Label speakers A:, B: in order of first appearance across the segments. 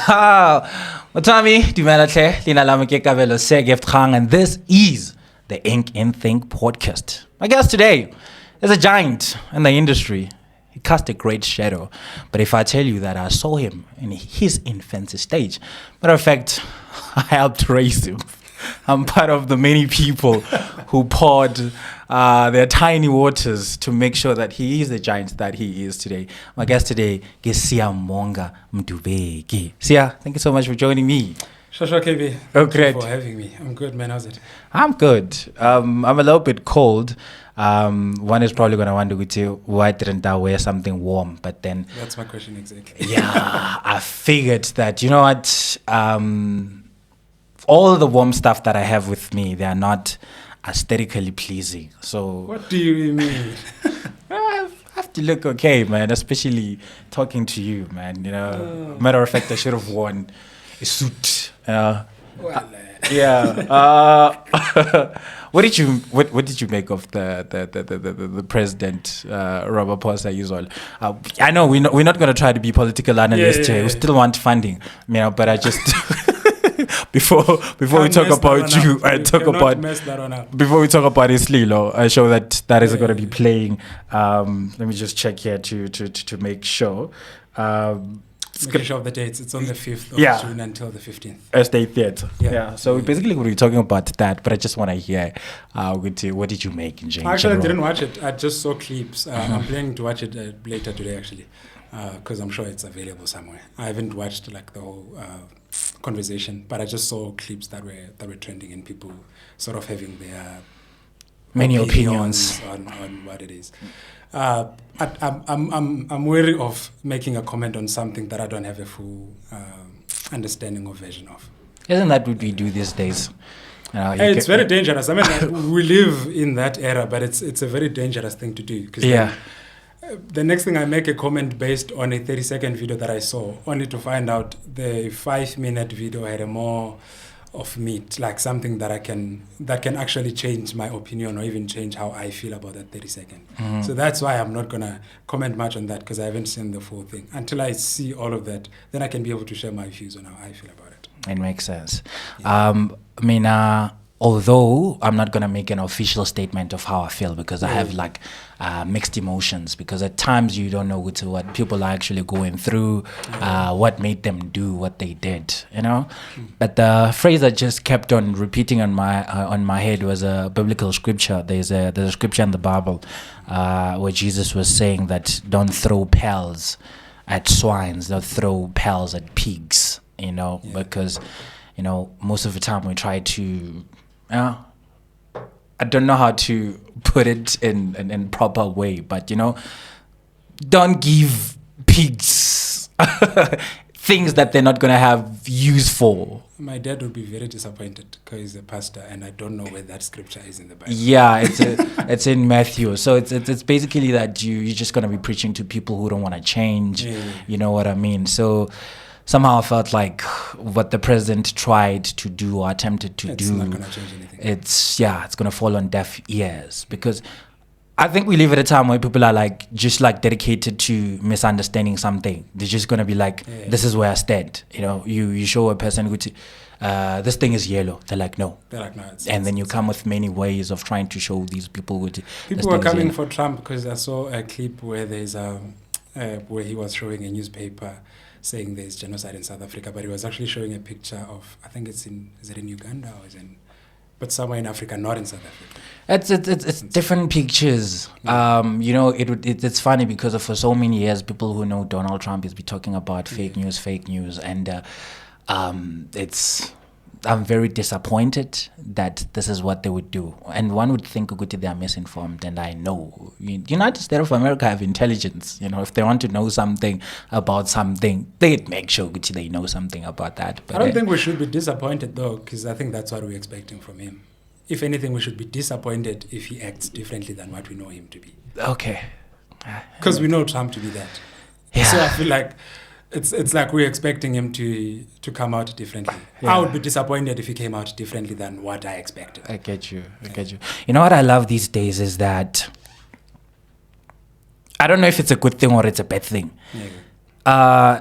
A: Utami, Dumelatle, Lina Lamake Kabelo Segeft Khang, and this is the Ink and Think podcast. My guest today is a giant in the industry. He cast a great shadow. But if I tell you that I saw him in his infancy stage, matter of fact, I helped raise him. I'm part of the many people who poured their tiny waters to make sure that he is the giant that he is today. My guest today is Siyambonga Mdubeki. Sia, thank you so much for joining me.
B: Shasha KB,
A: thank you
B: for having me. I'm good, man. How's it?
A: I'm good. I'm a little bit cold. One is probably going to wonder with you, why didn't I wear something warm? But then...
B: That's my question exactly.
A: Yeah, I figured that, you know what... all the warm stuff that I have with me, they are not aesthetically pleasing. So
B: what do you mean?
A: I have to look okay, man, especially talking to you, man. You know, matter of fact, I should have worn a suit. What did you make of the president Ramaphosa usual? I know we're not going to try to be political analysts here. We still want funding, you know, but I just before we talk about you, before we talk about isililo, I show that is going to be playing. Let me just check here to make sure.
B: Make sure of the dates. It's on the 5th of June until the 15th.
A: State Theatre. Yeah. So basically we're talking about that, but I just want to hear what did you make in general?
B: Actually, I didn't watch it. I just saw clips. I'm planning to watch it later today, actually, because I'm sure it's available somewhere. I haven't watched like the whole conversation, but I just saw clips that were trending and people sort of having their
A: many opinions
B: on what it is. I'm wary of making a comment on something that I don't have a full understanding or version of.
A: Isn't that what we do these days?
B: It's very dangerous. I mean, we live in that era, but it's a very dangerous thing to do. The next thing I make a comment based on a 30-second video that I saw, only to find out the 5-minute video had a more of meat, like something that can actually change my opinion or even change how I feel about that 30-second. Mm-hmm. So that's why I'm not gonna comment much on that, because I haven't seen the full thing. Until I see all of that, then I can be able to share my views on how I feel about it.
A: It makes sense. Although I'm not going to make an official statement of how I feel, because I have like mixed emotions, because at times you don't know what people are actually going through, what made them do what they did, you know. But the phrase that just kept on repeating on my head was a biblical scripture. There's a scripture in the Bible where Jesus was saying that don't throw pearls at swines, don't throw pearls at pigs, you know, because, you know, most of the time we try to... I don't know how to put it in proper way, but you know, don't give pigs things that they're not gonna have use for.
B: My dad would be very disappointed because he's a pastor, and I don't know where that scripture is in the Bible.
A: Yeah, it's in Matthew. So it's basically that you're just gonna be preaching to people who don't want to change. Yeah. You know what I mean? So. Somehow I felt like what the president tried to do or attempted to do,
B: it's not going to change anything.
A: It's going to fall on deaf ears, because I think we live at a time where people are like just like dedicated to misunderstanding something. They're just going to be like, this is where I stand. You know, you show a person who this thing is yellow. They're like, no. And then you come with many ways of trying to show these people who
B: people were coming for Trump, because I saw a clip where there's where he was showing a newspaper saying there's genocide in South Africa, but he was actually showing a picture of, I think is it in Uganda or but somewhere in Africa, not in South Africa.
A: It's different pictures. You know, it's funny because for so many years, people who know Donald Trump has been talking about fake news, and I'm very disappointed that this is what they would do. And one would think they are misinformed, and I know United States of America have intelligence. You know, if they want to know something about something, they'd make sure they know something about that. But
B: I don't think we should be disappointed though, because I think that's what we're expecting from him. If anything, we should be disappointed if he acts differently than what we know him to be.
A: Okay.
B: Because we know Trump to be that. Yeah. So I feel like it's like we're expecting him to come out differently. Yeah. I would be disappointed if he came out differently than what I expected.
A: I get you. You know what I love these days is that I don't know if it's a good thing or it's a bad thing. Yeah.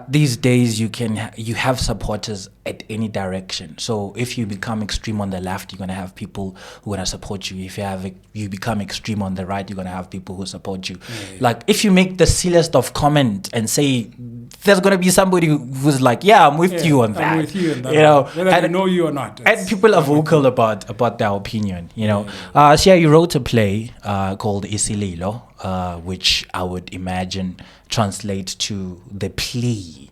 A: These days you have supporters at any direction. So if you become extreme on the left, you're gonna have people who are gonna support you. If you become extreme on the right, you're gonna have people who support you. Like if you make the silliest of comment and say there's gonna be somebody who's like, yeah, I'm with you on that.
B: I'm with you on that.
A: You know,
B: whether I know you or not.
A: And people are vocal about their opinion. You know, so yeah, you wrote a play called Isililo, which I would imagine translate to the plea,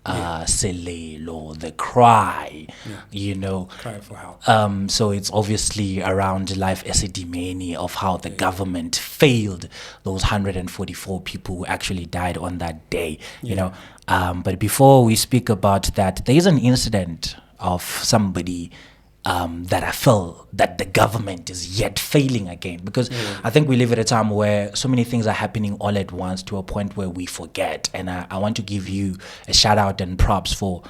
A: Selelo, the cry, you know.
B: Cry for help.
A: So it's obviously around Life Esidimeni of how the government failed those 144 people who actually died on that day, you know. But before we speak about that, there is an incident of somebody that I feel that the government is yet failing again, because I think we live at a time where so many things are happening all at once to a point where we forget. And I want to give you a shout out and props for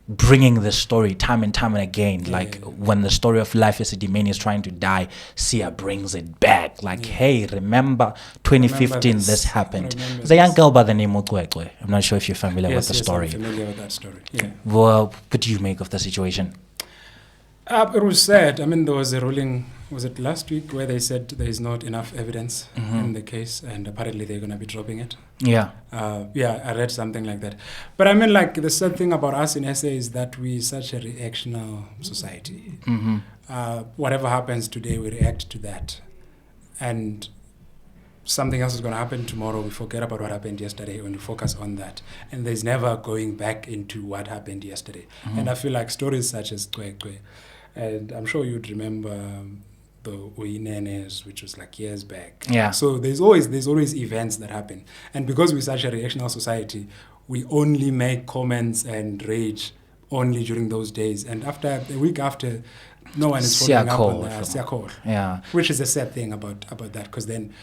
A: bringing the story time and time and again. Like when the story of Life Esidimeni is trying to die, Sia brings it back. Like, hey, remember 2015 this happened. There's a young girl by the name of Kwekwe. I'm not sure if you're familiar with the story.
B: I'm familiar with that story. Yeah.
A: Well, what do you make of the situation?
B: It was sad. I mean, there was a ruling, was it last week, where they said there is not enough evidence in the case, and apparently they're going to be dropping it.
A: Yeah.
B: I read something like that. But I mean, like, the sad thing about us in SA is that we're such a reactional society. Whatever happens today, we react to that. And something else is going to happen tomorrow. We forget about what happened yesterday and we focus on that. And there's never going back into what happened yesterday. And I feel like stories such as Kwekwe, and I'm sure you'd remember the Uinenes, which was like years back.
A: Yeah.
B: So there's always events that happen. And because we're such a reactional society, we only make comments and rage only during those days. And after a week after, no one is following up on that.
A: Yeah.
B: Which is a sad thing about that, because then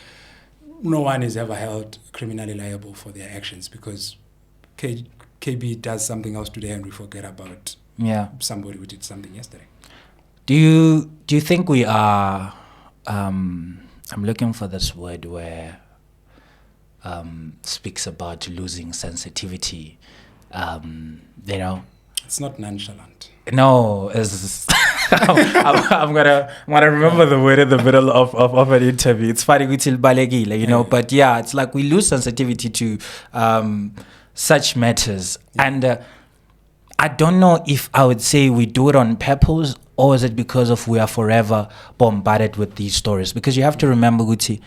B: no one is ever held criminally liable for their actions, because KB does something else today and we forget about somebody who did something yesterday.
A: Do you think we are? I'm looking for this word where speaks about losing sensitivity. You know,
B: it's not nonchalant.
A: No, it's. I'm gonna remember the word in the middle of an interview. It's funny, you know, but yeah, it's like we lose sensitivity to such matters, and I don't know if I would say we do it on purpose, or is it because of we are forever bombarded with these stories? Because you have to remember, Guti,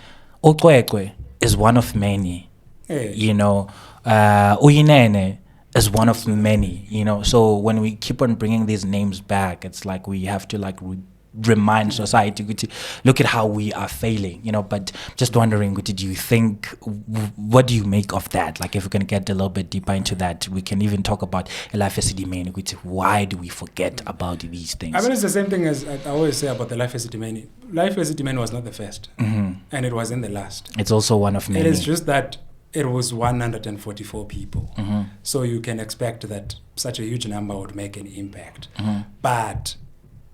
A: Okwekwe is one of many. You know, Uyinene is one of many, you know. So when we keep on bringing these names back, it's like we have to like remind society, look at how we are failing, you know. But just wondering, do you think, what do you make of that? Like, if we can get a little bit deeper into that, we can even talk about Life Esidimeni. Why do we forget about these things?
B: I mean, it's the same thing as I always say about the Life Esidimeni. Life Esidimeni was not the first, and it wasn't the last.
A: It's also one of many.
B: It is just that it was 144 people. So you can expect that such a huge number would make an impact. But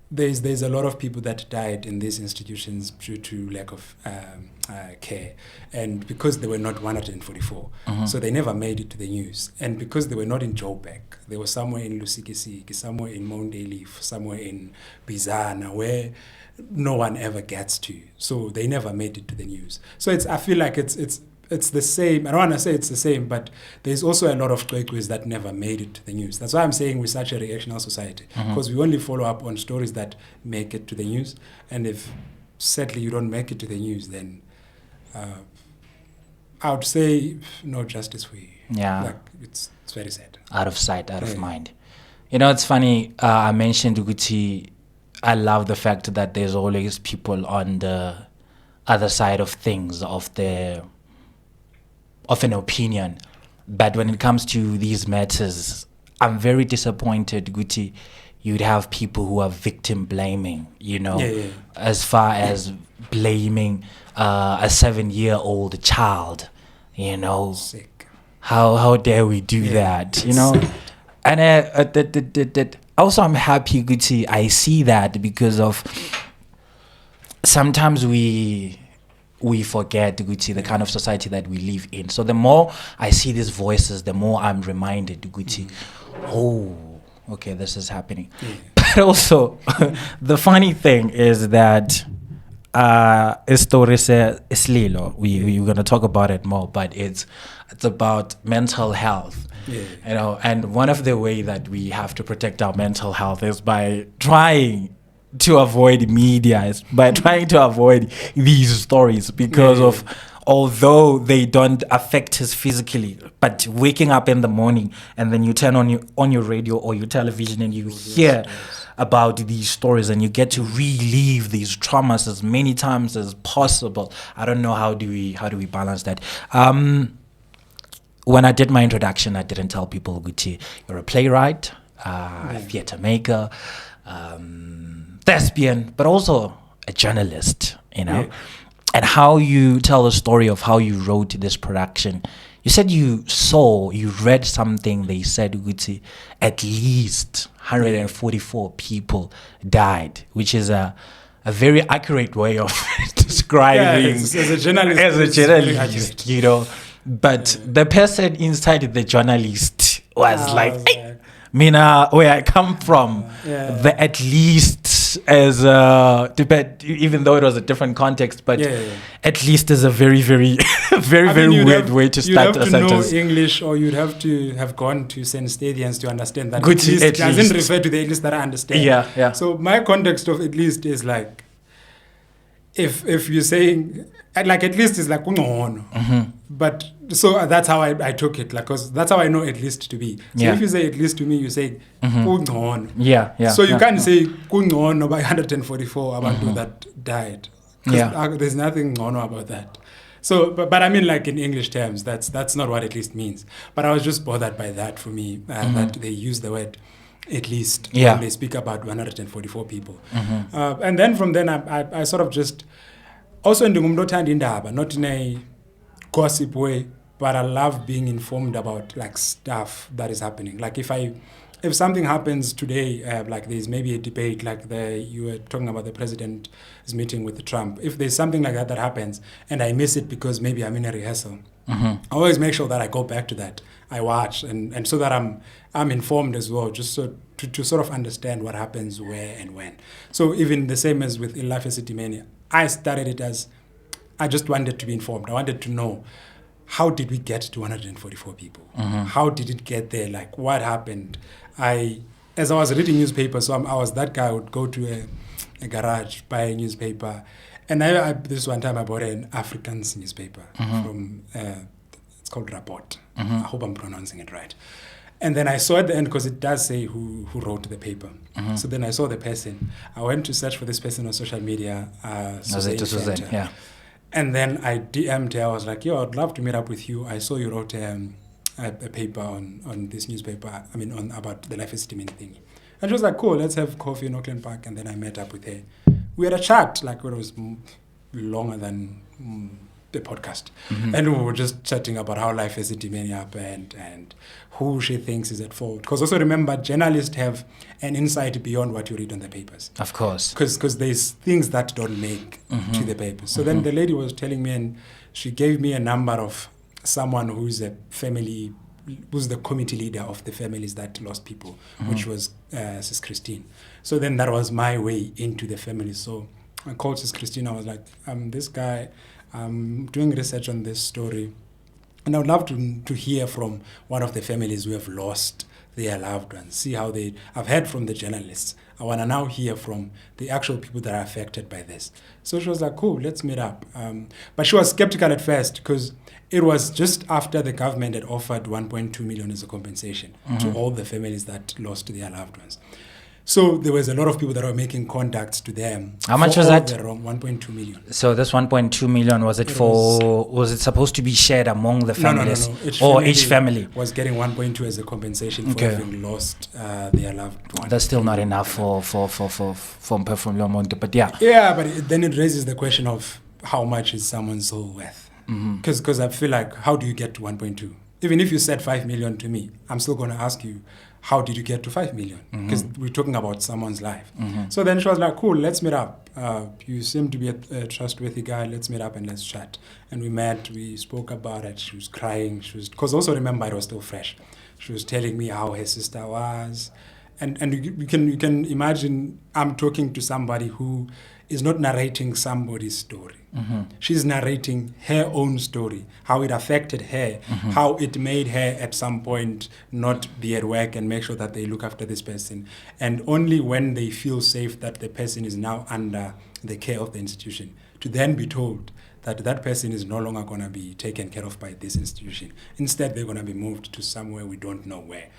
B: there's a lot of people that died in these institutions due to lack of care. And because they were not 144, so they never made it to the news. And because they were not in Joburg, they were somewhere in Lusikisiki, somewhere in Mount Leaf, somewhere in Bizana, where no one ever gets to. So they never made it to the news. So I feel like it's the same. I don't want to say it's the same, but there's also a lot of Kwekwes that never made it to the news. That's why I'm saying we're such a reactional society, because we only follow up on stories that make it to the news. And if sadly you don't make it to the news, then I would say no justice for you.
A: Yeah.
B: Like, it's very sad.
A: Out of sight, out of mind. You know, it's funny, I mentioned Uguti. I love the fact that there's always people on the other side of things, of an opinion. But when it comes to these matters, I'm very disappointed, Guti. You'd have people who are victim blaming, you know, as far as blaming a 7-year-old child, you know.
B: Sick.
A: How dare we do that, you know? And also I'm happy, Guti, I see that because of sometimes we we forget Gucci, the kind of society that we live in. So the more I see these voices, the more I'm reminded Gucci, oh, okay, this is happening. But also, the funny thing is that isililo, we're going to talk about it more, but it's about mental health. You know, and one of the way that we have to protect our mental health is by trying to avoid media, by trying to avoid these stories, because of, although they don't affect us physically, but waking up in the morning and then you turn on your radio or your television and you hear about these stories and you get to relive these traumas as many times as possible. I don't know, how do we balance that? When I did my introduction, I didn't tell people, Gucci, you're a playwright, theater maker, thespian, but also a journalist, you know. And how you tell the story of how you wrote this production. You said you read something, they said, Gucci, at least 144 people died, which is a very accurate way of describing
B: as a journalist,
A: you know. But the person inside the journalist was like, hey, Mina, where I come from, the at least as debate, even though it was a different context, but at least is a very, very, very weird way to start a sentence.
B: You'd have to know English, or you'd have to have gone to St. Stadians to understand that.
A: Good,
B: at least doesn't refer to the at least that I understand.
A: Yeah.
B: So my context of at least is like, if you're saying, like, at least is like ungcono. But so that's how I took it, like, because that's how I know at least to be. So if you say at least to me, you say ungcono.
A: Yeah.
B: So you can't say ungcono by 144 abantu that died. There's nothing ngcono about that. So, but I mean, like, in English terms, that's not what at least means. But I was just bothered by that, for me, that they use the word at least when they speak about 144 people. And then from then I sort of just, also ndingumntu othanda indaba, not in a gossip way, but I love being informed about, like, stuff that is happening. Like, if something happens today, like there's maybe a debate, like you were talking about the president's meeting with Trump. If there's something like that happens and I miss it because maybe I'm in a rehearsal, I always make sure that I go back to that. I watch and so that I'm informed as well, just so to sort of understand what happens where and when. So even the same as with Life Esidimeni, I started it as I just wanted to be informed. I wanted to know, how did we get to 144 people? How did it get there? Like, what happened? As I was reading newspapers, so I was that guy who would go to a garage, buy a newspaper. And this one time I bought an Afrikaans newspaper from, it's called Rapport. I hope I'm pronouncing it right. And then I saw at the end, because it does say who wrote the paper. So then I saw the person. I went to search for this person on social media.
A: Suzanne, yeah.
B: And then I DM'd her. I was like, yo, I'd love to meet up with you. I saw you wrote a paper on this newspaper, about the Life Esidimeni thing. And she was like, cool, let's have coffee in Auckland Park. And then I met up with her. We had a chat, like, it was longer than the podcast. And we were just chatting about how Life Esidimeni happened and who she thinks is at fault. Because also remember, journalists have an insight beyond what you read on the papers.
A: Of course.
B: Because there's things that don't make to the papers. So then the lady was telling me, and she gave me a number of someone who's the committee leader of the families that lost people, which was Sis Christine. So then that was my way into the family. So I called Sis Christine. I was like, this guy, I'm doing research on this story, and I would love to hear from one of the families who have lost their loved ones, see how I've heard from the journalists. I want to now hear from the actual people that are affected by this. So she was like, cool, let's meet up. But she was skeptical at first, because it was just after the government had offered 1.2 million as a compensation to all the families that lost their loved ones. So there was a lot of people that were making contacts to them.
A: How much was that?
B: 1.2 million.
A: So this 1.2 million, was it supposed to be shared among the families?
B: No.
A: Each family
B: was getting 1.2 as a compensation for having lost their loved one.
A: That's still not enough for your amount, but yeah.
B: Yeah, but then it raises the question of how much is someone's soul worth? Because I feel like, how do you get to 1.2? even if you said 5 million to me, I'm still going to ask you, how did you get to 5 million? Because we're talking about someone's life. So then she was like, cool, let's meet up. You seem to be a trustworthy guy. Let's meet up and let's chat. And we met, we spoke about it. She was crying. Because also remember, it was still fresh. She was telling me how her sister was. And you can imagine I'm talking to somebody who is not narrating somebody's story. She's narrating her own story, how it affected her, how it made her at some point not be at work and make sure that they look after this person. And only when they feel safe that the person is now under the care of the institution, to then be told that that person is no longer going to be taken care of by this institution. Instead, they're going to be moved to somewhere we don't know where.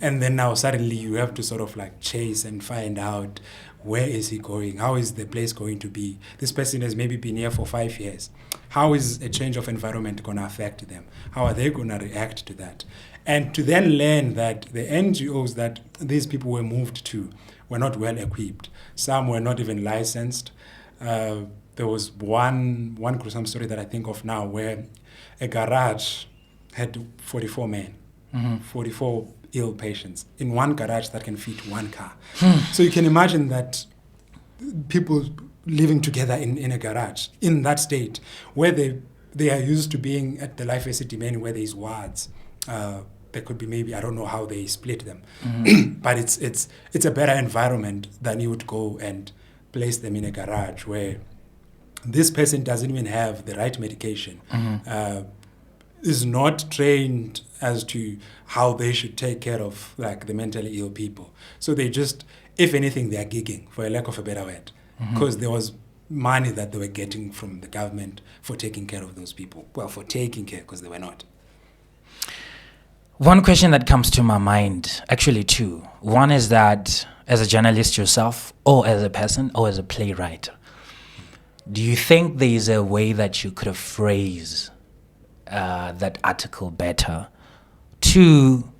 B: And then now suddenly you have to sort of like chase and find out, where is he going? How is the place going to be? This person has maybe been here for 5 years. How is a change of environment going to affect them? How are they going to react to that? And to then learn that the NGOs that these people were moved to were not well equipped. Some were not even licensed. There was one gruesome story that I think of now where a garage had 44 men, 44 ill patients in one garage that can fit one car. So you can imagine that people living together in a garage in that state where they are used to being at the Life Esidimeni where there's wards. There could be maybe, I don't know how they split them, but it's a better environment than you would go and place them in a garage where this person doesn't even have the right medication, is not trained as to how they should take care of like the mentally ill people. So they just, if anything, they are gigging, for a lack of a better word, because there was money that they were getting from the government for taking care of those people. Well, for taking care, because they were not.
A: One question that comes to my mind, actually two. One is that as a journalist yourself, or as a person, or as a playwright, do you think there is a way that you could have phrased that article better? Two,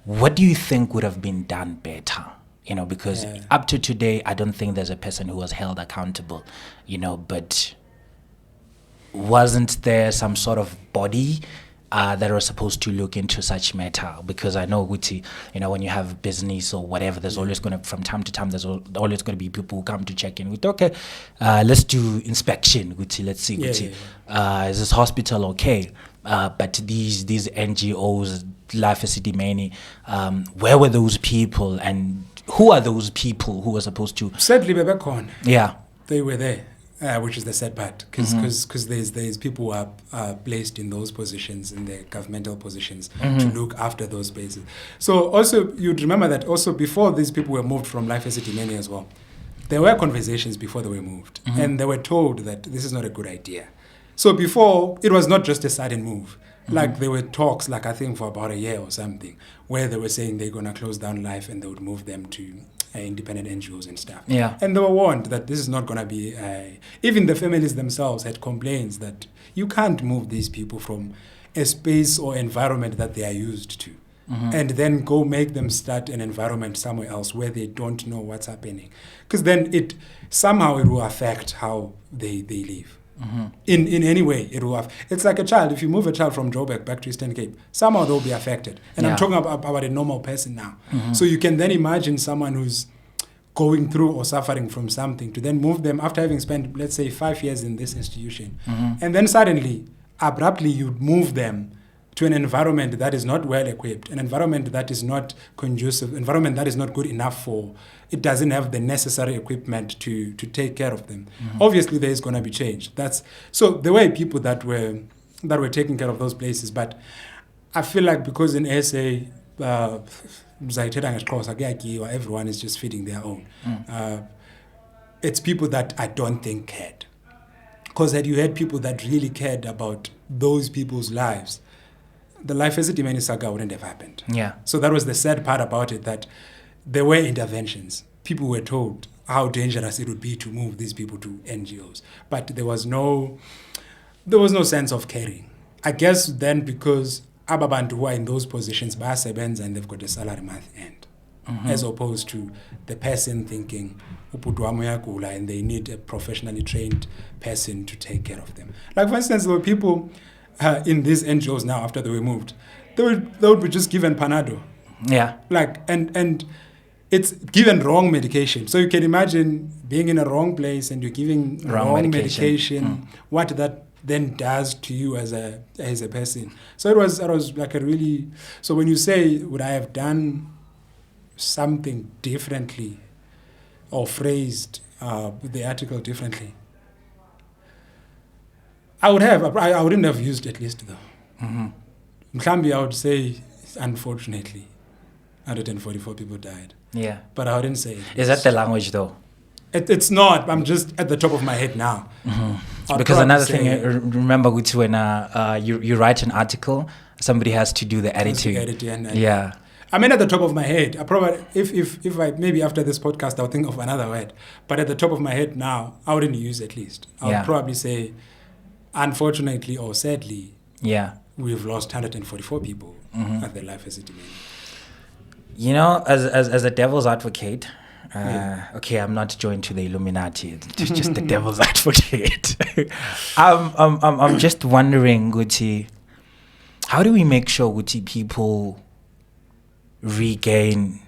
A: what do you think would have been done better? You know, because up to today, I don't think there's a person who was held accountable, you know, but wasn't there some sort of body that are supposed to look into such matter? Because I know, Guti, you know, when you have business or whatever, there's always going to, from time to time, there's always going to be people who come to check in with, okay, let's do inspection, Guti, let's see, Guti, is this hospital okay? But these NGOs, Life Esidimeni, where were those people, and who are those people who were supposed to?
B: Sadly, Bebekon.
A: Yeah.
B: They were there. Which is the sad part, because there's people who are placed in those positions, in the governmental positions, to look after those bases. So also, you'd remember that also before these people were moved from Life Esidimeni as well, there were conversations before they were moved, and they were told that this is not a good idea. So before, it was not just a sudden move. Like there were talks, like I think for about a year or something, where they were saying they're going to close down Life and they would move them to independent NGOs and stuff.
A: Yeah.
B: And they were warned that this is not going to be... even the families themselves had complaints that you can't move these people from a space or environment that they are used to and then go make them start an environment somewhere else where they don't know what's happening. Because then it will affect how they live. In any way, it will have. It's like a child. If you move a child from Joburg back to Eastern Cape, somehow they'll be affected. And I'm talking about a normal person now. So you can then imagine someone who's going through or suffering from something to then move them after having spent, let's say, 5 years in this institution. And then suddenly, abruptly, you'd move them to an environment that is not well equipped, an environment that is not conducive, environment that is not good enough for, it doesn't have the necessary equipment to take care of them. Obviously, there is going to be change. So there were people that were taking care of those places, but I feel like because in SA, everyone is just feeding their own. It's people that I don't think cared. Because had you had people that really cared about those people's lives, the Life Esidimeni saga wouldn't have happened.
A: Yeah.
B: So that was the sad part about it, that there were interventions. People were told how dangerous it would be to move these people to NGOs. But there was no sense of caring. I guess then because Ababantu who are in those positions, and they've got a salary month end. As opposed to the person thinking, and they need a professionally trained person to take care of them. Like, for instance, there were people, in these NGOs now after they were moved, they would be just given Panado.
A: Yeah.
B: Like, and it's given wrong medication. So you can imagine being in a wrong place and you're giving wrong medication, what that then does to you as a person. So it was like a really, so when you say, would I have done something differently or phrased the article differently? I would have. I wouldn't have used it least though. Mkhambi, I would say, unfortunately, 144 people died.
A: Yeah.
B: But I wouldn't say it.
A: Is that the language though?
B: It's not. I'm just at the top of my head now.
A: Because another thing, remember, when you write an article, somebody has to do the editing. Yeah.
B: I mean, at the top of my head, I probably, if I, maybe after this podcast, I'll think of another word. But at the top of my head now, I wouldn't use at least. I would probably say, unfortunately or sadly, we've lost 144 people at the Life Esidimeni.
A: You know, as a devil's advocate, okay, I'm not joined to the Illuminati, just the devil's advocate. I'm just wondering, Guti, how do we make sure, Guti, people regain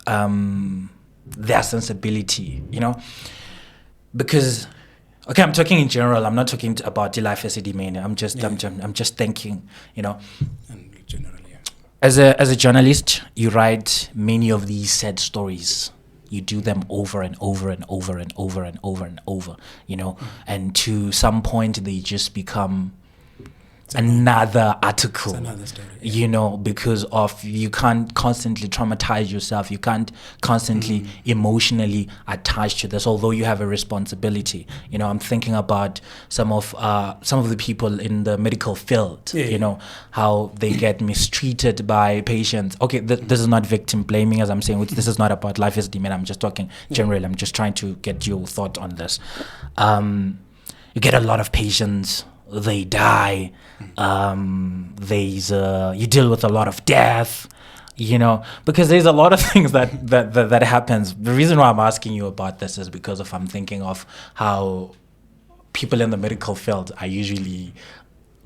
A: their sensibility, you know? Because, okay, I'm talking in general. I'm not talking about the Life Esidimeni. I'm just thinking, you know.
B: And generally,
A: As a journalist, you write many of these sad stories. You do them over and over and over and over and over and over, you know. And to some point, they just become another article.
B: It's another story,
A: you know, because of you can't constantly traumatize yourself. You can't constantly emotionally attach to this, although you have a responsibility. You know, I'm thinking about some of the people in the medical field. You know, how they get mistreated by patients. Okay, this is not victim blaming, as I'm saying. This is not about Life Esidimeni. I'm just talking generally. I'm just trying to get your thought on this. You get a lot of patients. They die. You deal with a lot of death, you know, because there's a lot of things that happens. The reason why I'm asking you about this is because I'm thinking of how people in the medical field are usually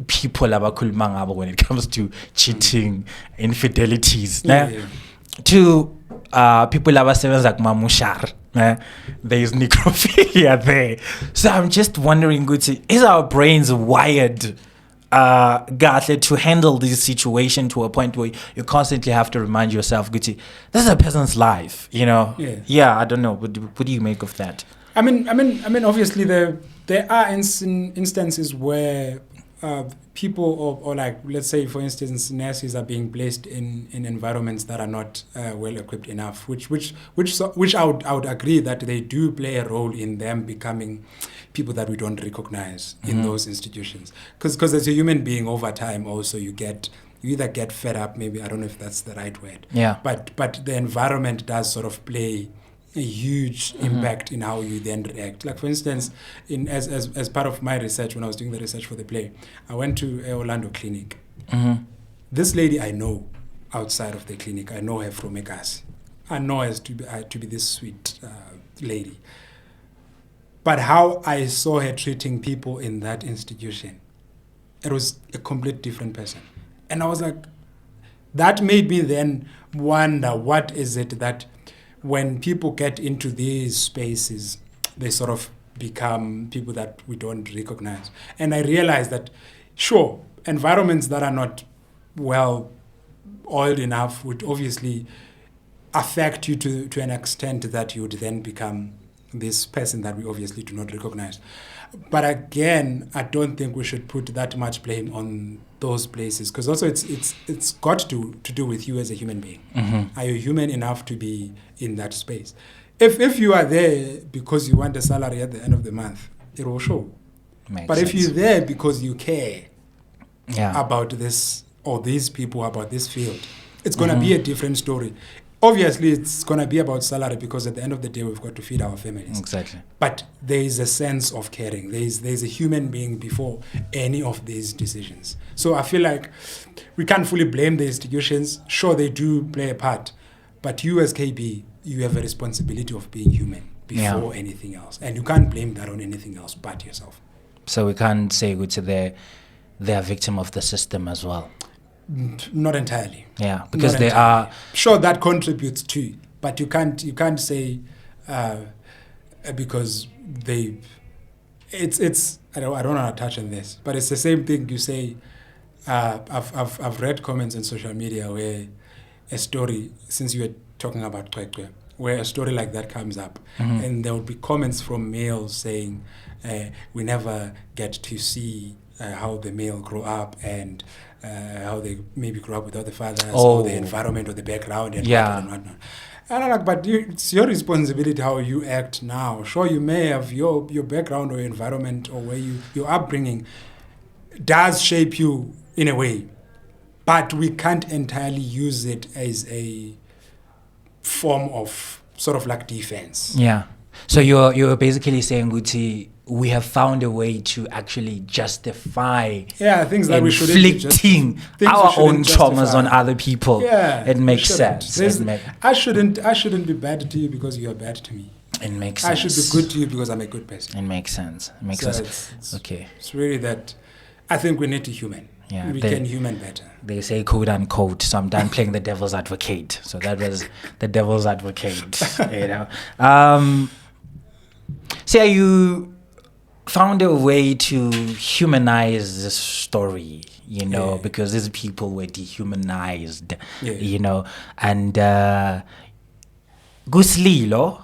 A: people abakhuluma when it comes to cheating, infidelities. To people abasebenza kumamushar. There is necrophilia there. So I'm just wondering, Guti, is our brains wired to handle this situation to a point where you constantly have to remind yourself, Guti, this is a person's life, you know? Yeah, I don't know. What do you make of that?
B: I mean, obviously there are instances where people or like, let's say, for instance, nurses are being placed in environments that are not well equipped enough, which I would agree that they do play a role in them becoming people that we don't recognize in those institutions. Because as a human being, over time, also you either get fed up, maybe, I don't know if that's the right word.
A: Yeah.
B: But the environment does sort of play a huge impact in how you then react. Like, for instance, as part of my research, when I was doing the research for the play, I went to a Orlando clinic. This lady I know outside of the clinic. I know her from Ekasi. I know her to be this sweet lady. But how I saw her treating people in that institution, it was a complete different person. And I was like, that made me then wonder, what is it that when people get into these spaces, they sort of become people that we don't recognize. And I realized that, sure, environments that are not well oiled enough would obviously affect you to an extent that you would then become this person that we obviously do not recognize. But again, I don't think we should put that much blame on those places, because also it's got to do with you as a human being. Are you human enough to be in that space? If you are there because you want a salary at the end of the month, it will show. But if you're there because you care about this or these people, about this field, it's going to be a different story. Obviously, it's going to be about salary, because at the end of the day, we've got to feed our families.
A: Exactly.
B: But there is a sense of caring. There's a human being before any of these decisions. So I feel like we can't fully blame the institutions. Sure, they do play a part. But you as KB, you have a responsibility of being human before anything else. And you can't blame that on anything else but yourself.
A: So we can't say, they are victim of the system as well?
B: Not entirely.
A: Yeah, because they are...
B: Sure, that contributes too, but you can't say because they... It's I don't want to touch on this, but it's the same thing you say. I've read comments on social media where a story, since you were talking about Kwekwe, where a story like that comes up, and there would be comments from males saying, we never get to see how the male grow up and how they maybe grow up without the fathers or the environment or the background and whatnot. And I'm like, but it's your responsibility how you act now. Sure, you may have your background or your environment or where your upbringing does shape you in a way, but we can't entirely use it as a form of sort of like defense.
A: Yeah. So you're basically saying, Guti, we have found a way to actually justify
B: things that we shouldn't
A: inflicting our own traumas on other people.
B: Yeah,
A: it makes sense.
B: I shouldn't be bad to you because you are bad to me.
A: It makes sense.
B: I should be good to you because I'm a good person.
A: It makes sense. It makes sense. Okay.
B: It's really that I think we need to human.
A: Yeah,
B: we can human better.
A: They say quote unquote, so I'm done playing the devil's advocate. So that was the devil's advocate, you know. So you found a way to humanize this story, you know, because these people were dehumanized, you know. And Guslilo,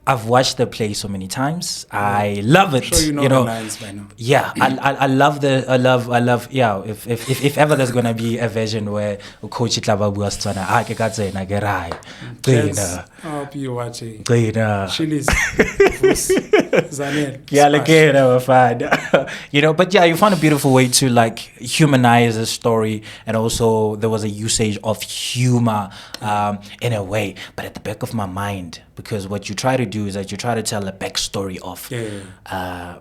A: I've watched the play so many times. I love it.
B: I'm sure you know the lines by now.
A: Yeah, I love. Yeah, if ever there's gonna be a version where Coach Itlaba Buastana, I get right.
B: I hope you're watching.
A: Chili's. Yeah, like you know, but yeah, you found a beautiful way to like humanize the story, and also there was a usage of humor in a way. But at the back of my mind, because what you try to do is that you try to tell a backstory of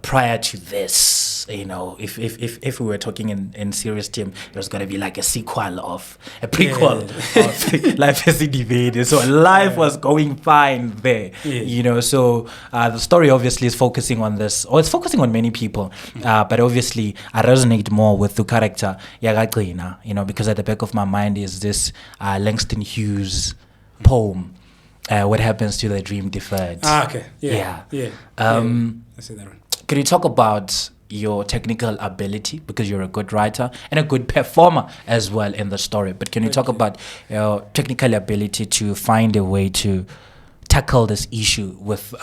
A: prior to this. You know, if we were talking in serious term, it was gonna be like a sequel of a prequel of Life Esidimeni. So life was going fine there. You know, so the story obviously is focusing on this, or it's focusing on many people, but obviously I resonate more with the character Yagagcina, you know, because at the back of my mind is this Langston Hughes poem, What Happens to the Dream Deferred.
B: Okay. I see that one.
A: Can you talk about your technical ability, because you're a good writer and a good performer as well in the story, but can you talk about your technical ability to find a way to tackle this issue with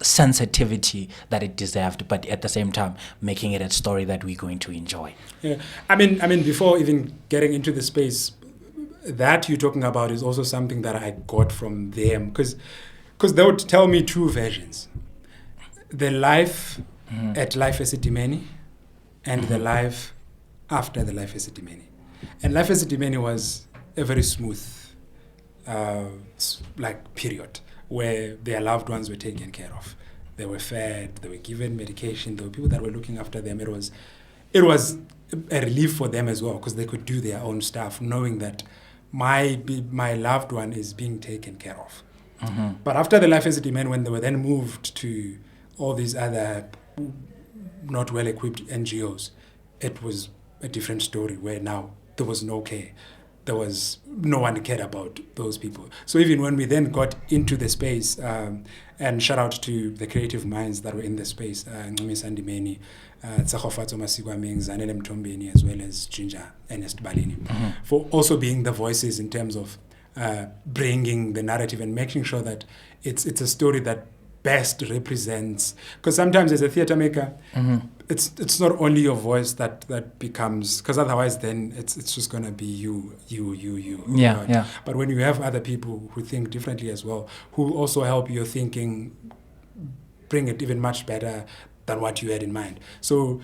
A: sensitivity that it deserved, but at the same time making it a story that we're going to enjoy?
B: I mean before even getting into the space that you're talking about is also something that I got from them, because they would tell me two versions: the life at Life Esidimeni and the life after the Life Esidimeni. And Life Esidimeni was a very smooth period where their loved ones were taken care of. They were fed, they were given medication, there were people that were looking after them. It was a relief for them as well, because they could do their own stuff, knowing that my loved one is being taken care of. But after the Life Esidimeni, when they were then moved to all these other not well-equipped NGOs, it was a different story, where now there was no care. There was no one cared about those people. So even when we then got into the space, and shout out to the creative minds that were in the space, Siyambonga Mdubeki, Zanele Mtombeni, as well as Ginger Ernest Balini, for also being the voices in terms of bringing the narrative and making sure that it's a story that best represents, because sometimes as a theater maker, it's not only your voice that becomes, because otherwise then it's just gonna be you.
A: Yeah.
B: But when you have other people who think differently as well, who also help your thinking bring it even much better than what you had in mind. So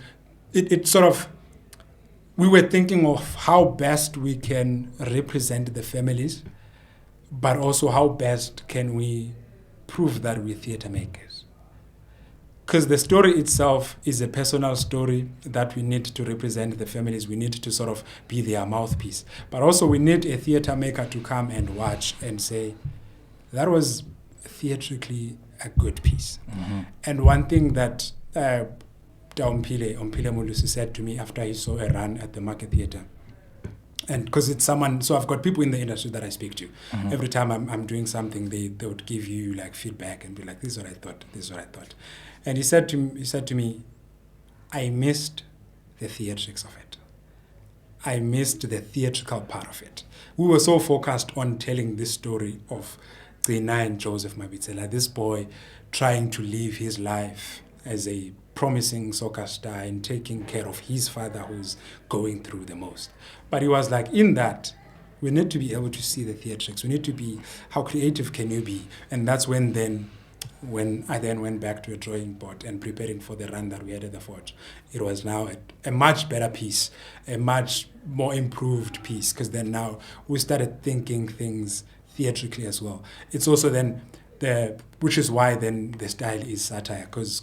B: it sort of, we were thinking of how best we can represent the families, but also how best can we prove that we're theater makers. Because the story itself is a personal story that we need to represent the families. We need to sort of be their mouthpiece. But also we need a theater maker to come and watch and say, that was theatrically a good piece. And one thing that Umpile Mulusi said to me after he saw a run at the Market Theatre. And because it's someone, so I've got people in the industry that I speak to. Every time I'm doing something, they would give you like feedback and be like, this is what I thought, this is what I thought. And he said to me, I missed the theatrics of it. I missed the theatrical part of it. We were so focused on telling this story of Gcina and Joseph Mabitsela, this boy trying to live his life as a promising soccer star and taking care of his father who's going through the most. But he was like, in that, we need to be able to see the theatrics. We need to be, how creative can you be? And that's when I then went back to a drawing board and preparing for the run that we had at the Forge. It was now a much better piece, a much more improved piece, because then now we started thinking things theatrically as well. It's also then which is why then the style is satire, because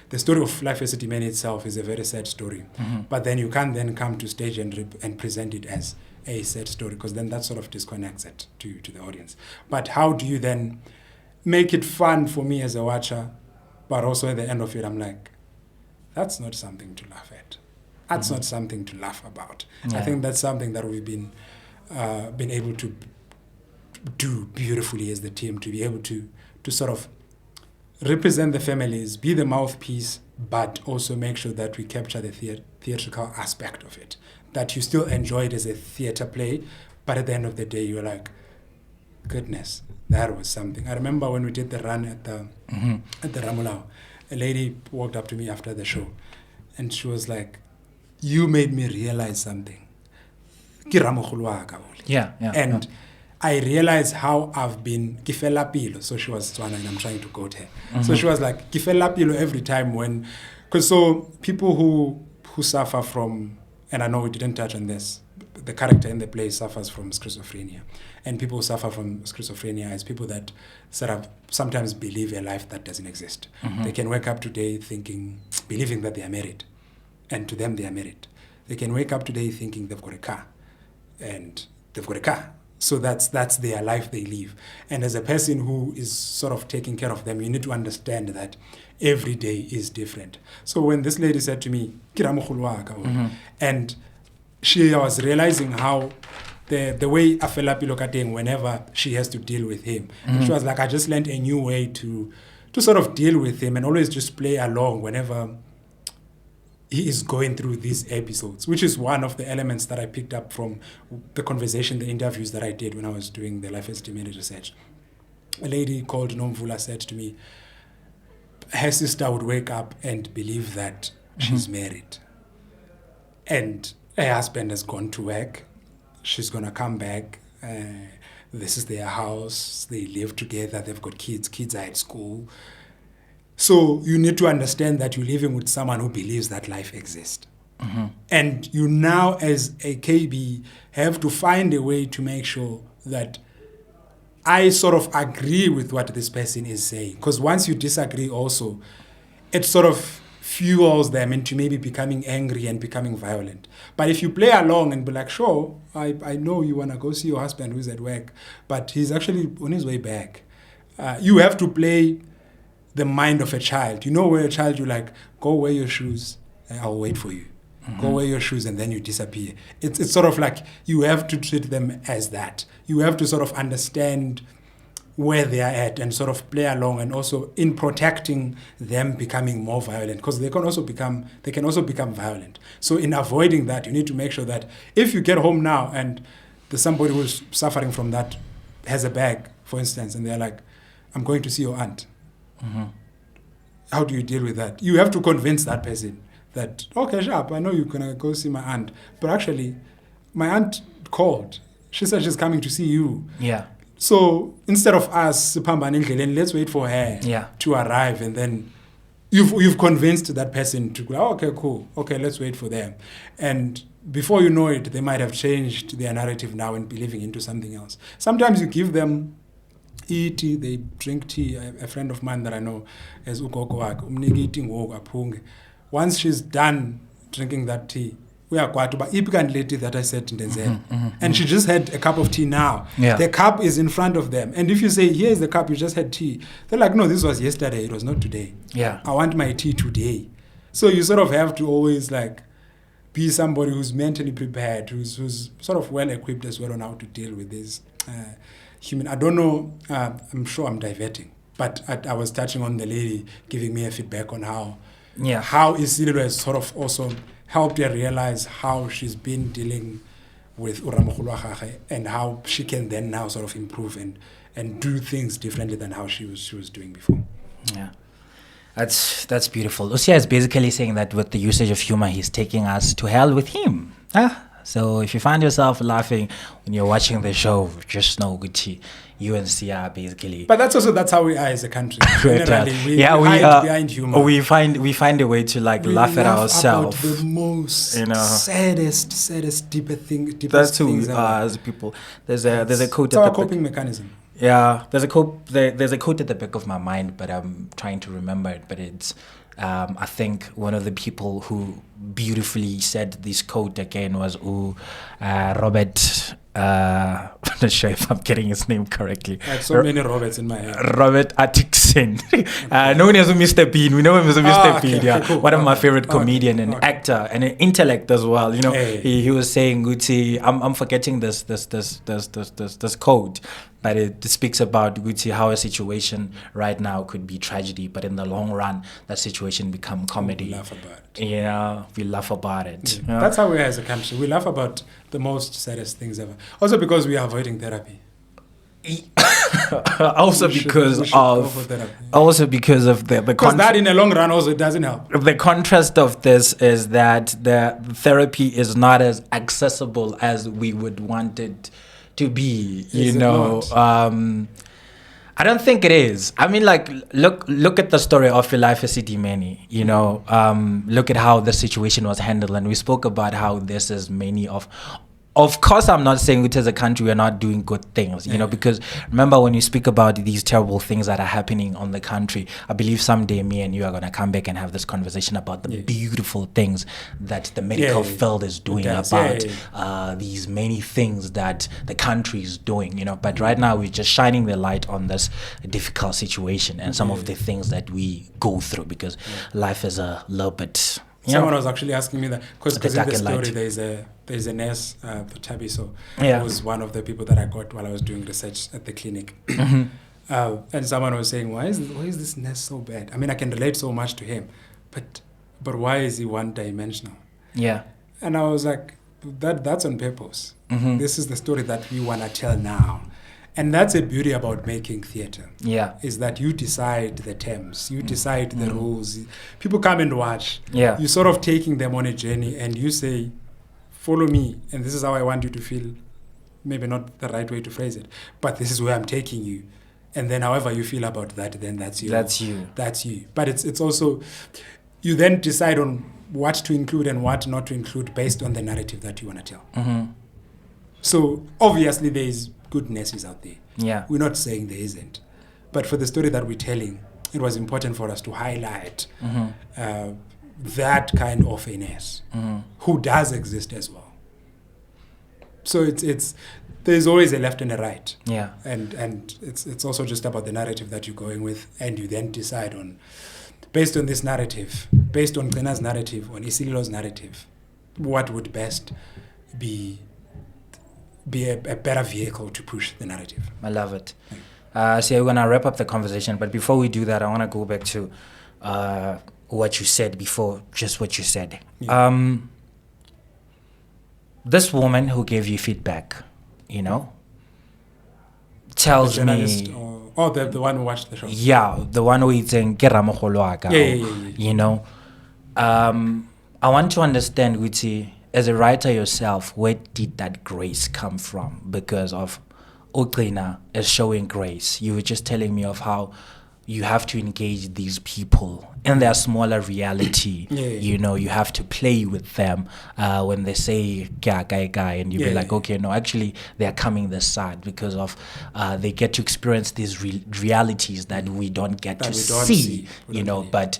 B: the story of Life Esidimeni itself is a very sad story. But then you can't then come to stage and present it as a sad story, because then that sort of disconnects it to the audience. But how do you then make it fun for me as a watcher, but also at the end of it, I'm like, that's not something to laugh at. That's not something to laugh about. I think that's something that we've been able to do beautifully as the team, to be able to sort of represent the families, be the mouthpiece, but also make sure that we capture the theatrical aspect of it, that you still enjoy it as a theater play, but at the end of the day, you're like, goodness, that was something. I remember when we did the run at the Ramulao, a lady walked up to me after the show, and she was like, you made me realize something. And I realized how I've been kifela pilo. So she was Tswana and I'm trying to quote her. So she was like kifela pilo every time because so people who suffer from, and I know we didn't touch on this, the character in the play suffers from schizophrenia, and people who suffer from schizophrenia is people that sort of sometimes believe a life that doesn't exist. They can wake up today believing that they are married, and to them they are married. They can wake up today thinking they've got a car, and they've got a car. So that's their life they live. And as a person who is sort of taking care of them, you need to understand that every day is different. So when this lady said to me, and she was realizing how the way Afela Pilokateng, whenever she has to deal with him, and she was like, I just learned a new way to sort of deal with him and always just play along whenever he is going through these episodes, which is one of the elements that I picked up from the conversation, the interviews that I did when I was doing the Life Esidimeni research. A lady called Nomvula said to me, her sister would wake up and believe that she's married. And her husband has gone to work. She's going to come back. This is their house. They live together. They've got kids. Kids are at school. So you need to understand that you're living with someone who believes that life exists. And you now, as a KB, have to find a way to make sure that I sort of agree with what this person is saying. Because once you disagree also, it sort of fuels them into maybe becoming angry and becoming violent. But if you play along and be like, sure, I know you want to go see your husband who's at work, but he's actually on his way back. You have to play the mind of a child. You know, where a child, you're like, go wear your shoes, I'll wait for you. Go wear your shoes and then you disappear. It's sort of like you have to treat them as that. You have to sort of understand where they are at and sort of play along, and also in protecting them becoming more violent, because they can also become violent. So in avoiding that, you need to make sure that if you get home now and there's somebody who's suffering from that, has a bag, for instance, and they're like, I'm going to see your aunt. How do you deal with that? You have to convince that person that, okay, sharp, I know you're going to go see my aunt, but actually, my aunt called. She said she's coming to see you.
A: Yeah.
B: So instead of us, let's wait for her to arrive, and then you've convinced that person to go, oh, okay, cool. Okay, let's wait for them. And before you know it, they might have changed their narrative now and believing into something else. Sometimes you give them tea, they drink tea. A friend of mine that I know is ugogo wak, once she's done drinking that tea, we are quite about lady that I said in the and she just had a cup of tea now. The cup is in front of them, and if you say, here's the cup, you just had tea, they're like, no, this was yesterday, it was not today. I want my tea today. So you sort of have to always like be somebody who's mentally prepared, who's sort of well equipped as well on how to deal with this human. I don't know. I'm sure I'm diverting, but I was touching on the lady giving me a feedback on how isililo has sort of also helped her realize how she's been dealing with Uramokhulu and how she can then now sort of improve and do things differently than how she was doing before.
A: Yeah. That's beautiful. Lucia is basically saying that with the usage of humor, he's taking us to hell with him. So if you find yourself laughing when you're watching the show, just know Gucci, you and Sia basically.
B: But that's how we are as a country. Generally, we hide behind humor.
A: We find a way to laugh at ourselves.
B: About the most saddest, deepest things.
A: That's who we are as people. There's a quote.
B: It's our coping mechanism.
A: Yeah, there's a quote at the back of my mind, but I'm trying to remember it. But it's, I think one of the people who beautifully said this quote again was Robert. I'm not sure if I'm getting his name correctly.
B: I have so many Roberts in my head.
A: Robert Atkinson, known as Mr. Bean. We know him as Mr. Bean. Yeah, cool. One of my favorite comedian and actor and an intellect as well. You know, he was saying, "Gucci, I'm forgetting this quote." But it speaks about Gucci, how a situation right now could be tragedy, but in the long run, that situation become comedy.
B: We laugh about it.
A: Yeah, we laugh about it.
B: Yeah. That's how we are as a country. We laugh about the most saddest things ever. Also because we are avoiding therapy.
A: also because of the
B: because that in the long run also doesn't help.
A: The contrast of this is that the therapy is not as accessible as we would want it to be, I don't think it is. I mean, like, look at the story of Life Esidimeni, look at how the situation was handled. And we spoke about how this is many of course, I'm not saying it as a country we're not doing good things, because remember when you speak about these terrible things that are happening on the country, I believe someday me and you are going to come back and have this conversation about the beautiful things that the medical field is doing about these many things that the country is doing, But right now we're just shining the light on this difficult situation and some of the things that we go through because life is a little bit...
B: Someone was actually asking me that because in the story there's a nurse, Tabiso, who was one of the people that I got while I was doing research at the clinic. And someone was saying, why is this nurse so bad? I mean, I can relate so much to him, but why is he one-dimensional?
A: Yeah.
B: And I was like, that's on purpose. This is the story that we want to tell now. And that's the beauty about making theater. Yeah. Is that you decide the terms, you decide the rules. People come and watch. Yeah. You're sort of taking them on a journey and you say, follow me, and this is how I want you to feel. Maybe not the right way to phrase it, but this is where I'm taking you. And then however you feel about that, then that's you. That's you. But it's also, you then decide on what to include and what not to include based on the narrative that you want to tell. So obviously there is good nurses out there. Yeah. We're not saying there isn't. But for the story that we're telling, it was important for us to highlight that kind of a nurse who does exist as well. So it's there's always a left and a right. Yeah. And it's also just about the narrative that you're going with, and you then decide on, based on this narrative, based on Glena's narrative, on Isililo's narrative, what would best be a better vehicle to push the narrative.
A: I love it. So we're going to wrap up the conversation, but before we do that, I want to go back to what you said before, just what you said. Yeah. This woman who gave you feedback, tells me...
B: the one who watched the show.
A: Yeah, the one who is saying, I want to understand, Guti, as a writer yourself, where did that grace come from? Because of Oklina is showing grace. You were just telling me of how you have to engage these people in their smaller reality. You have to play with them when they say guy, and you be like, okay, no, actually they're coming this side because of they get to experience these realities that we don't get to see. But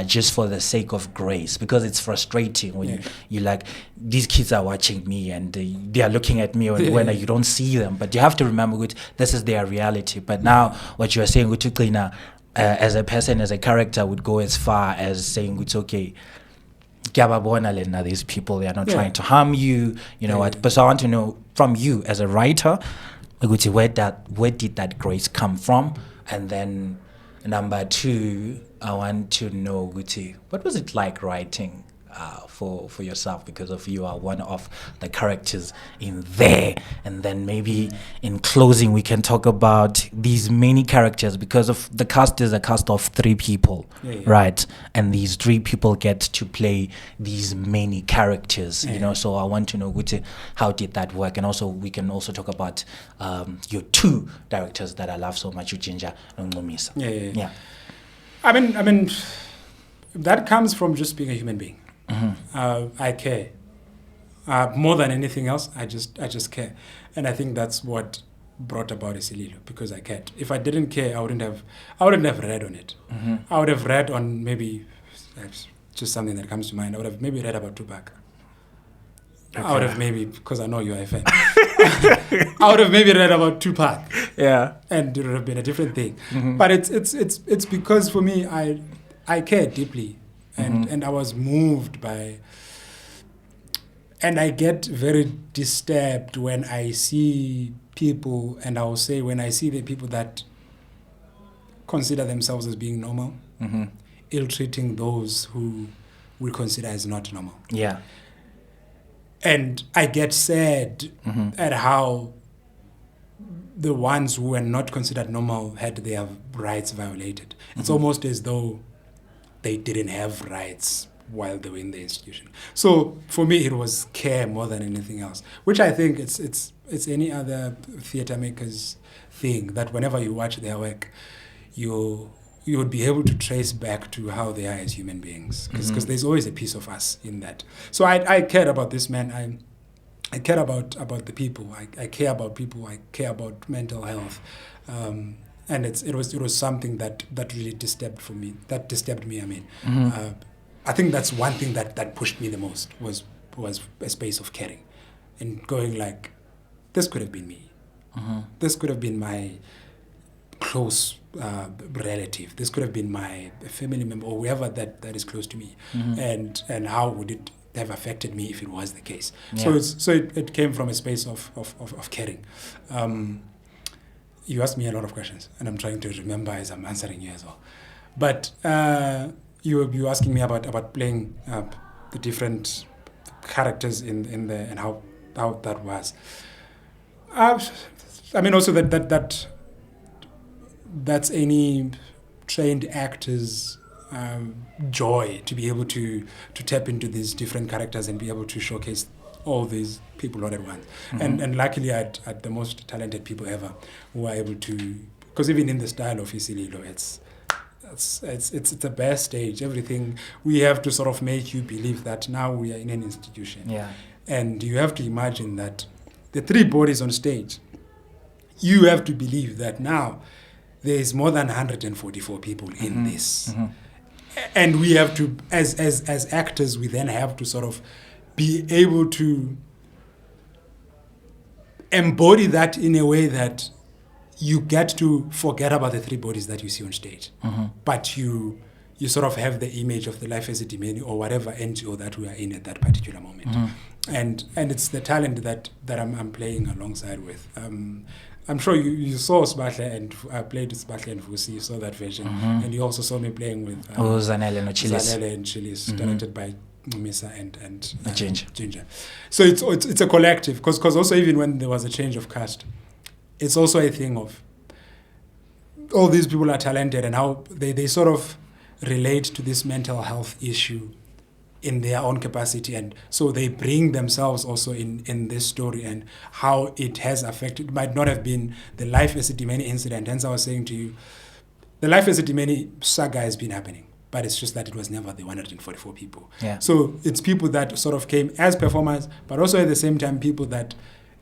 A: just for the sake of grace, because it's frustrating when you like, these kids are watching me and they are looking at me when you don't see them, but you have to remember this is their reality. But now what you are saying with Tuklina, as a person, as a character, would go as far as saying it's okay. These people, they are not trying to harm you, you know what. But so I want to know from you as a writer, where did that grace come from? And then number two, I want to know, what was it like writing for yourself, because of you are one of the characters in there. And then maybe in closing we can talk about these many characters, because of the cast is a cast of 3 people, right? And these 3 people get to play these many characters, you know. So I want to know, how did that work? And also we can also talk about your 2 directors that I love so much, Ujinja and Ngumisa.
B: Yeah. I mean that comes from just being a human being. I care more than anything else. I just care, and I think that's what brought about isililo, because I cared. If I didn't care, I wouldn't have read on it. I would have read on maybe just something that comes to mind. I would have maybe read about Tupac. I would have maybe, because I know you're a fan. I would have maybe read about Tupac. And it would have been a different thing. But it's because for me, I care deeply. And I was moved by, and I get very disturbed when I see people, and I will say when I see the people that consider themselves as being normal, ill-treating those who we consider as not normal. And I get sad at how the ones who were not considered normal had their rights violated. It's almost as though they didn't have rights while they were in the institution. So for me, it was care more than anything else, which I think it's any other theatre maker's thing, that whenever you watch their work, you would be able to trace back to how they are as human beings, because there's always a piece of us in that. So I cared about this man. I care about the people. I care about people. I care about mental health. And it was something that really disturbed me. I mean, I think that's one thing that pushed me the most was a space of caring, and going like, this could have been me. This could have been my close relative. This could have been my family member or whoever that is close to me. And how would it have affected me if it was the case? So it came from a space of caring. You asked me a lot of questions, and I'm trying to remember as I'm answering you as well. But you were asking me about playing the different characters in the, and how that was. I mean, also that's any trained actor's joy, to be able to tap into these different characters and be able to showcase all these people all at once. And luckily I had the most talented people ever who are able to, because even in the style of isililo, it's the best stage. Everything, we have to sort of make you believe that now we are in an institution. And you have to imagine that the 3 bodies on stage, you have to believe that now there is more than 144 people in this. And we have to, as actors, we then have to sort of be able to embody that in a way that you get to forget about the 3 bodies that you see on stage. But you sort of have the image of the Life Esidimeni or whatever NGO that we are in at that particular moment. And it's the talent that I'm playing alongside with. I'm sure you saw Sbahle, and I played with Sbahle and Vusi. You saw that version. And you also saw me playing with
A: Zanele and
B: Chilis, directed by Ngumisa and Ginger. So it's a collective, because also even when there was a change of cast, it's also a thing of all these people are talented and how they sort of relate to this mental health issue in their own capacity, and so they bring themselves also in this story, and how it has affected. It might not have been the Life Esidimeni incident, hence I was saying to you, the Life Esidimeni saga has been happening, but it's just that it was never the 144 people. So it's people that sort of came as performers, but also at the same time people that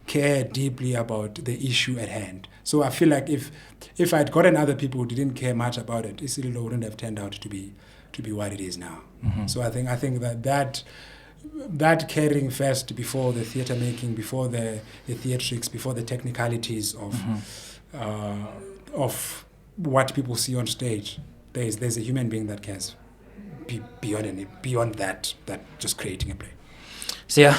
B: care deeply about the issue at hand. So I feel like if I'd gotten other people who didn't care much about it, isililo wouldn't have turned out to be what it is now. So I think that caring first before the theatre making, before the theatrics, before the technicalities of what people see on stage. There's a human being that cares beyond that just creating a play.
A: So yeah,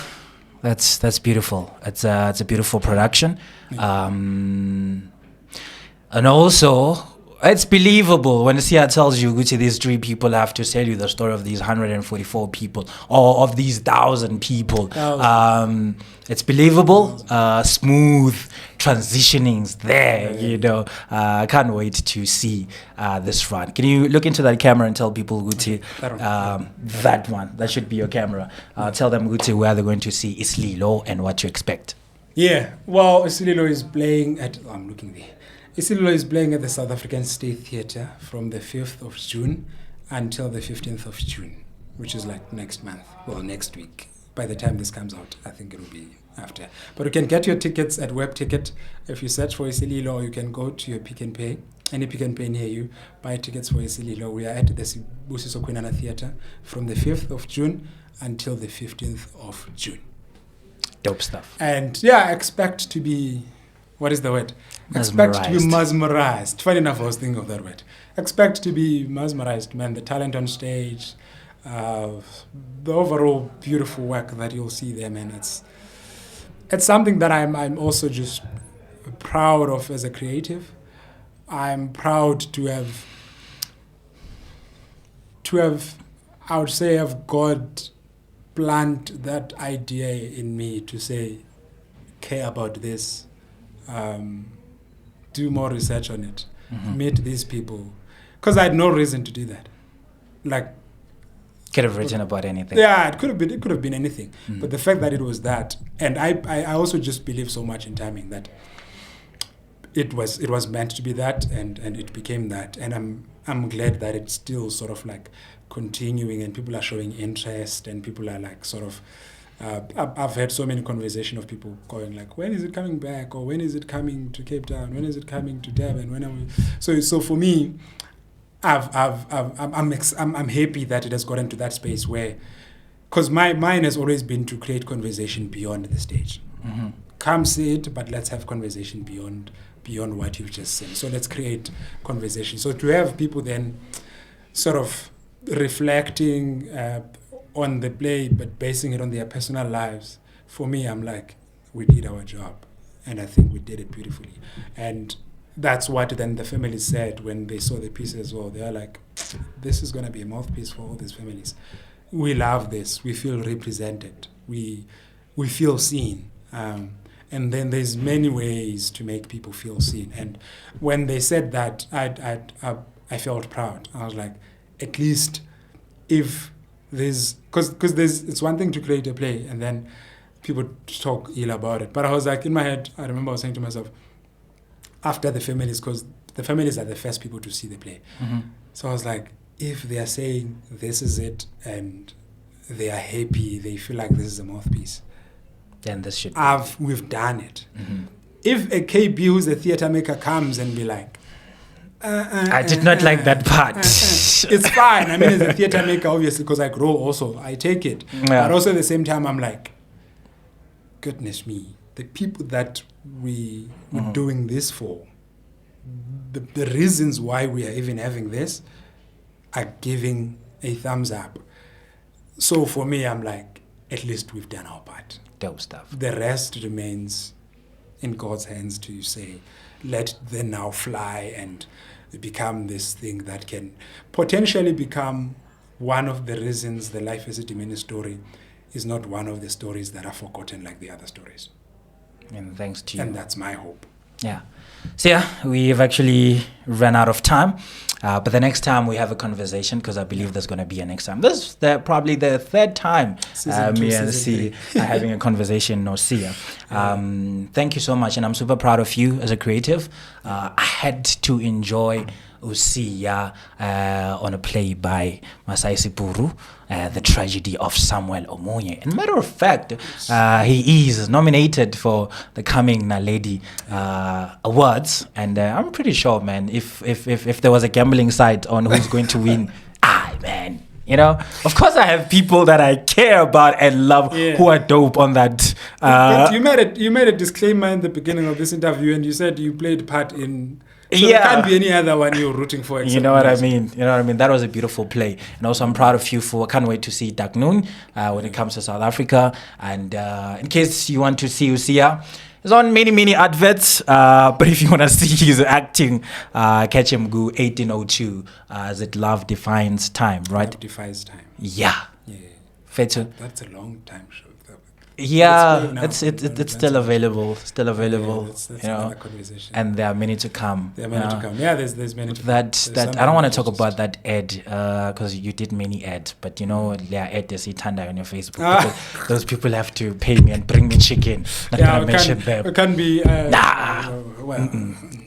A: that's beautiful. It's a beautiful production, and also it's believable when Sia tells you, Gucci, these 3 people have to tell you the story of these 144 people or of these 1,000 people. It's believable, smooth transitionings there, you know. I can't wait to see this run. Can you look into that camera and tell people, Gucci, that one, that should be your camera. Tell them, Gucci, where they're going to see Isililo and what to expect.
B: Yeah, well, Isililo is playing at, I'm looking there. Isililo is playing at the South African State Theatre from the 5th of June until the 15th of June, which is like next month, well, next week. By the time this comes out, I think it will be after. But you can get your tickets at Web Ticket. If you search for Isililo, or you can go to your Pick and Pay, any Pick and Pay near you, buy tickets for Isililo. We are at the Sibusiso Kwinana Theatre from the 5th of June until the 15th of June.
A: Dope stuff.
B: And yeah, expect to be, what is the word? Expect to be mesmerized. Funny enough, I was thinking of that word. Expect to be mesmerized, man. The talent on stage, the overall beautiful work that you'll see there, man. It's something that I'm also just proud of as a creative. I'm proud to have I would say, have God plant that idea in me to say, care about this. Do more research on it, meet these people, because I had no reason to do that. Like,
A: could have written about anything.
B: Yeah, it could have been anything. But the fact that it was that, and I also just believe so much in timing that it was meant to be that, and it became that, and I'm glad that it's still sort of like continuing, and people are showing interest, and people are like sort of. I've had so many conversations of people going like, when is it coming back, or when is it coming to Cape Town, when is it coming to Durban, when are we? So for me, I'm happy that it has gotten to that space where, because mine has always been to create conversation beyond the stage. Come see it, but let's have conversation beyond what you've just said. So let's create conversation. So to have people then sort of reflecting on the play, but basing it on their personal lives, for me, I'm like, we did our job, and I think we did it beautifully. And that's what then the families said when they saw the piece as well. They are like, this is going to be a mouthpiece for all these families. We love this. We feel represented. We feel seen. And then there's many ways to make people feel seen. And when they said that, I felt proud. I was like, at least if there's, because it's one thing to create a play and then people talk ill about it. But I was like, in my head, I remember I was saying to myself, after the families, because the families are the first people to see the play. So I was like, if they are saying this is it and they are happy, they feel like this is a mouthpiece,
A: then this should
B: we've done it. If a KB who's a theatre maker comes and be like,
A: I did not like that part.
B: It's fine. I mean, as a theatre maker, obviously, because I grow also, I take it. Yeah. But also at the same time, I'm like, goodness me, the people that we were doing this for, the reasons why we are even having this are giving a thumbs up. So for me, I'm like, at least we've done our part.
A: Dope stuff.
B: The rest remains in God's hands to say, let them now fly and become this thing that can potentially become one of the reasons the Life Esidimeni story is not one of the stories that are forgotten like the other stories.
A: And thanks to you.
B: And that's my hope.
A: Yeah. So yeah, we've actually run out of time. But the next time we have a conversation, because I believe there's going to be a next time. This is probably the third time me and C are having a conversation, no Sia. Thank you so much. And I'm super proud of you as a creative. I had to enjoy Usia on a play by Masai Sipuru, The Tragedy of Samuel Omoye. And matter of fact, he is nominated for the coming Naledi Awards. And I'm pretty sure, man, if there was a gambling site on who's going to win, man, You know, of course, I have people that I care about and love who are dope on that.
B: But you made a disclaimer in the beginning of this interview, and you said you played part in. So there can't be any other one you're rooting for.
A: You know what I mean? You know what I mean? That was a beautiful play. And also, I'm proud of you I can't wait to see Dak Noon when it comes to South Africa. And in case you want to see Usia, he's on many adverts. But if you want to see his acting, catch him go 1802 as it Love Defines Time, right?
B: Love Defines Time.
A: Yeah. Fetu.
B: That's a long time show.
A: Yeah, it's still available. Still available.
B: That's
A: you know,
B: another conversation.
A: And there are many to come.
B: There are many to come. Yeah, there's many to come.
A: That I don't want to talk about that ad because you did many ads, but you know, there are ads you see Tanda on your Facebook. Because those people have to pay me and bring me chicken. Not gonna mention them.
B: It can be.
A: Nah.
B: Well,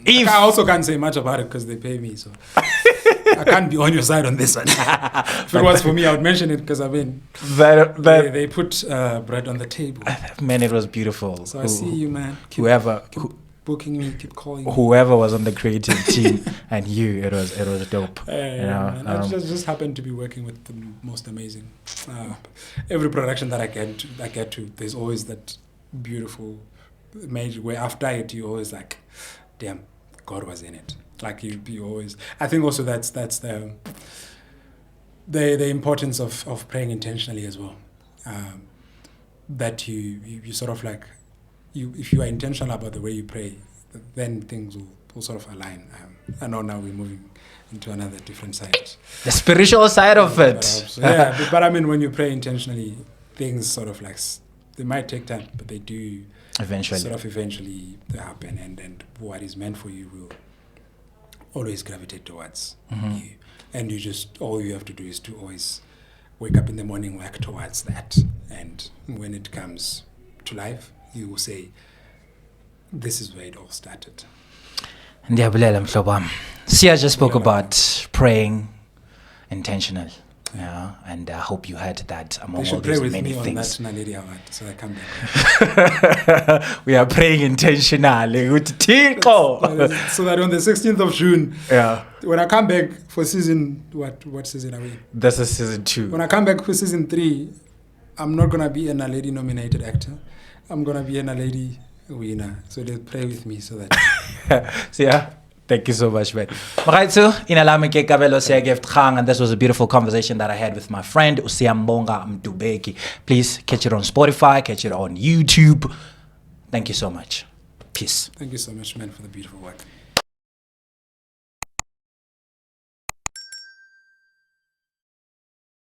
B: I also can't say much about it because they pay me, so. I can't be on your side on this one. If it was for me, I would mention it because I mean, they put bread on the table.
A: Man, it was beautiful.
B: So I see you, man. Keep booking me, keep calling me.
A: Whoever was on the creative team and you, it was dope. You know,
B: I just happened to be working with the most amazing. Every production that I get to, there's always that beautiful major where after it, you always like, damn, God was in it. Like you always, I think also that's the importance of praying intentionally as well. That you sort of like, if you are intentional about the way you pray, then things will sort of align. I know now we're moving into another different side.
A: The spiritual side of it.
B: But I mean, when you pray intentionally, things sort of like, they might take time, but they do eventually happen, and what is meant for you will always gravitate towards you. And all you have to do is to always wake up in the morning, work towards that. And when it comes to life, you will say, this is where it all started.
A: Sia just spoke about praying intentional. Yeah, and I hope you heard that among all these many things.
B: On that Naledi Award, so I come back.
A: We are praying intentionally with Tiko.
B: So that on the 16th of June, when I come back for season, what season are we?
A: This is season 2.
B: When I come back for season 3, I'm not going to be a Naledi nominated actor. I'm going to be a Naledi winner. So they pray with me so that...
A: So yeah. Thank you so much, man. And this was a beautiful conversation that I had with my friend Siyambonga Mdubeki. Please catch it on Spotify, catch it on YouTube. Thank you so much. Peace.
B: Thank you so much, man, for the beautiful work.